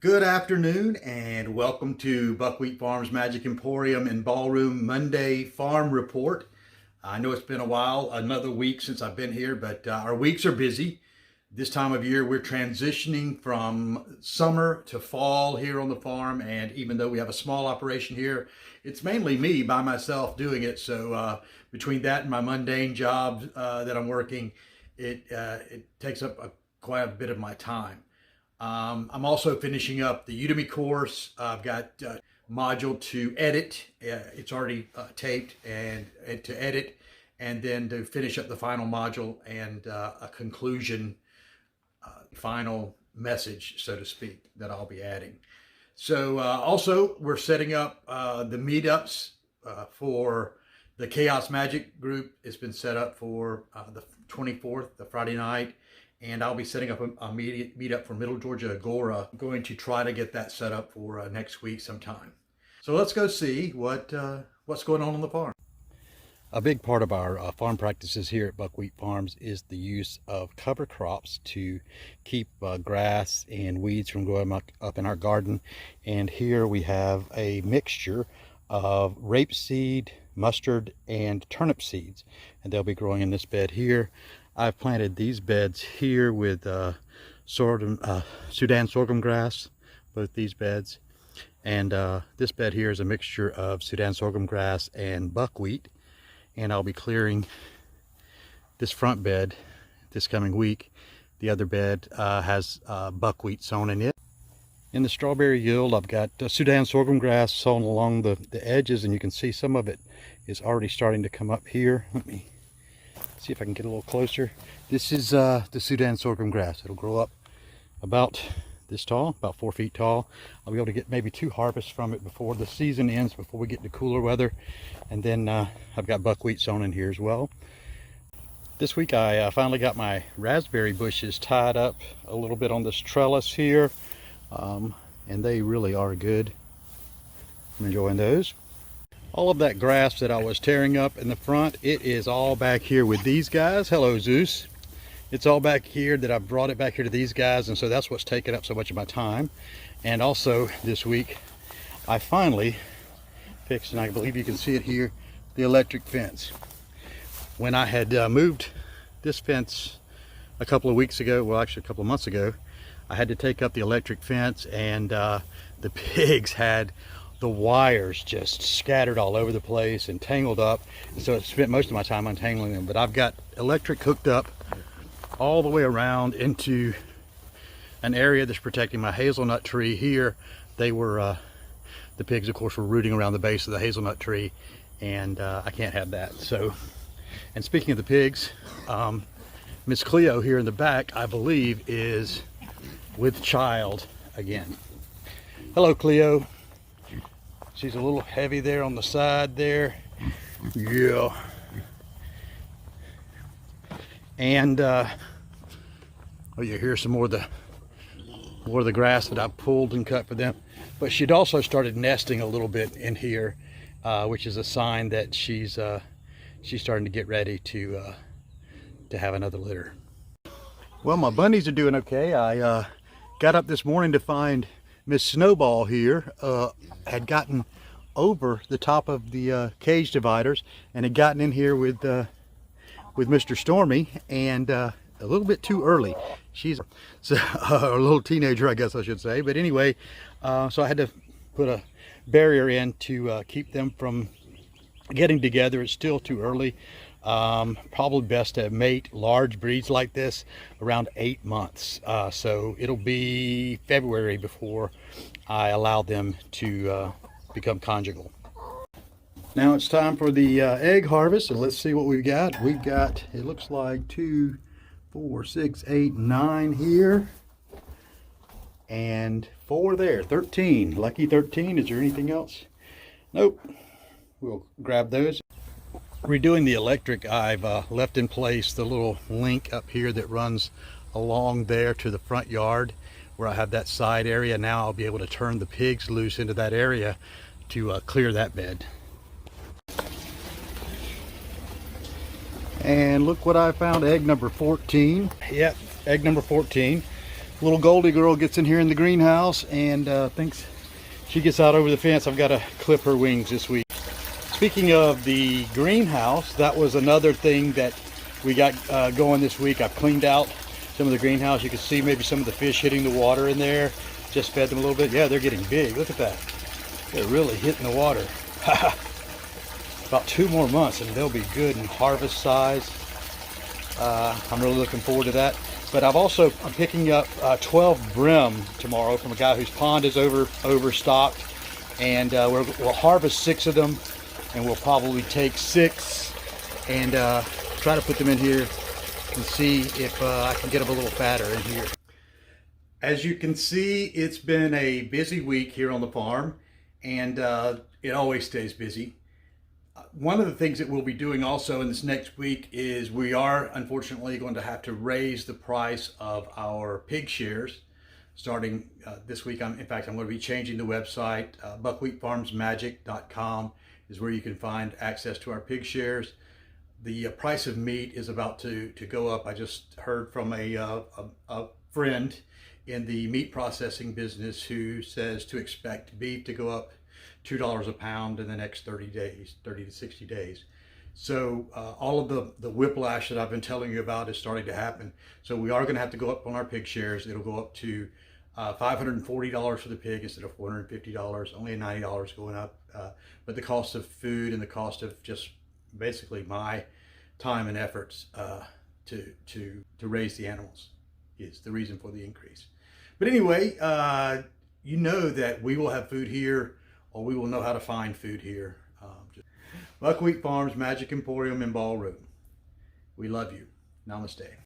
Good afternoon and welcome to Buckwheat Farms Magic Emporium and Ballroom Monday Farm Report. I know it's been a while, another week since I've been here, but our weeks are busy. This time of year, we're transitioning from summer to fall here on the farm. And even though we have a small operation here, it's mainly me by myself doing it. So between that and my mundane job that I'm working, it takes up quite a bit of my time. I'm also finishing up the Udemy course. I've got a module to edit. It's already taped and to edit, and then to finish up the final module and a conclusion, final message, so to speak, that I'll be adding. So also we're setting up the meetups for the Chaos Magic group. It's been set up for the 24th, the Friday night. And I'll be setting up a meetup for Middle Georgia Agora. I'm going to try to get that set up for next week sometime. So let's go see what's going on the farm. A big part of our farm practices here at Buckwheat Farms is the use of cover crops to keep grass and weeds from growing up in our garden. And here we have a mixture of rapeseed, mustard, and turnip seeds. And they'll be growing in this bed here. I've planted these beds here with Sudan sorghum grass, both these beds. And this bed here is a mixture of Sudan sorghum grass and buckwheat. And I'll be clearing this front bed this coming week. The other bed has buckwheat sown in it. In the strawberry yield, I've got Sudan sorghum grass sown along the edges, and you can see some of it is already starting to come up here. Let me see if I can get a little closer. This is the Sudan sorghum grass. It'll grow up about this tall, about 4 feet tall. I'll be able to get maybe 2 harvests from it before the season ends, before we get into cooler weather. And then I've got buckwheat sown in here as well. This week I finally got my raspberry bushes tied up a little bit on this trellis here. And they really are good. I'm enjoying those. All of that grass that I was tearing up in the front, it is all back here with these guys. Hello, Zeus. It's all back here that I brought it back here to these guys, and so that's what's taking up so much of my time. And also this week, I finally fixed, and I believe you can see it here, the electric fence. When I had moved this fence a couple of weeks ago, well, actually a couple of months ago, I had to take up the electric fence, and the pigs had the wires just scattered all over the place and tangled up. So I spent most of my time untangling them. But I've got electric hooked up all the way around into an area that's protecting my hazelnut tree here. They were, the pigs of course were rooting around the base of the hazelnut tree, and I can't have that. So, and speaking of the pigs, Miss Cleo here in the back, I believe, is with child again. Hello, Cleo. She's a little heavy there on the side there. Yeah. And oh, you hear some more of the grass that I pulled and cut for them. But she'd also started nesting a little bit in here, which is a sign that she's starting to get ready to have another litter. Well, my bunnies are doing okay. I got up this morning to find Miss Snowball here had gotten over the top of the cage dividers and had gotten in here with Mr. Stormy, and a little bit too early. She's a little teenager, I guess I should say. But anyway, so I had to put a barrier in to keep them from getting together. It's still too early. Probably best to mate large breeds like this around 8 months. So it'll be February before I allow them to become conjugal. Now it's time for the egg harvest, and let's see what we've got. We've got, it looks like 2, 4, 6, 8, 9 here, and 4 there, 13. Lucky 13. Is there anything else? Nope. We'll grab those. Redoing the electric, I've left in place the little link up here that runs along there to the front yard where I have that side area. Now I'll be able to turn the pigs loose into that area to clear that bed. And look what I found, egg number 14. Yep, egg number 14. Little Goldie girl gets in here in the greenhouse and thinks she gets out over the fence. I've got to clip her wings this week. Speaking of the greenhouse, that was another thing that we got going this week. I've cleaned out some of the greenhouse. You can see maybe some of the fish hitting the water in there. Just fed them a little bit. Yeah, they're getting big. Look at that. They're really hitting the water. About 2 more months and they'll be good in harvest size. I'm really looking forward to that. But I'm picking up 12 brim tomorrow from a guy whose pond is overstocked, and we'll harvest 6 of them, and we'll probably take 6 and try to put them in here and see if I can get them a little fatter in here. As you can see, it's been a busy week here on the farm, and it always stays busy. One of the things that we'll be doing also in this next week is we are unfortunately going to have to raise the price of our pig shares starting this week. In fact, I'm going to be changing the website. Buckwheatfarmsmagic.com is where you can find access to our pig shares. The price of meat is about to go up. I just heard from a friend in the meat processing business who says to expect beef to go up $2 a pound in the next 30 to 60 days. So all of the whiplash that I've been telling you about is starting to happen. So we are going to have to go up on our pig shares. It'll go up to $540 for the pig instead of $450, only $90 going up. But the cost of food and the cost of just basically my time and efforts to raise the animals is the reason for the increase. But anyway, you know that we will have food here, or we will know how to find food here. Buckwheat Farms Magic Emporium in Ball Road. We love you. Namaste.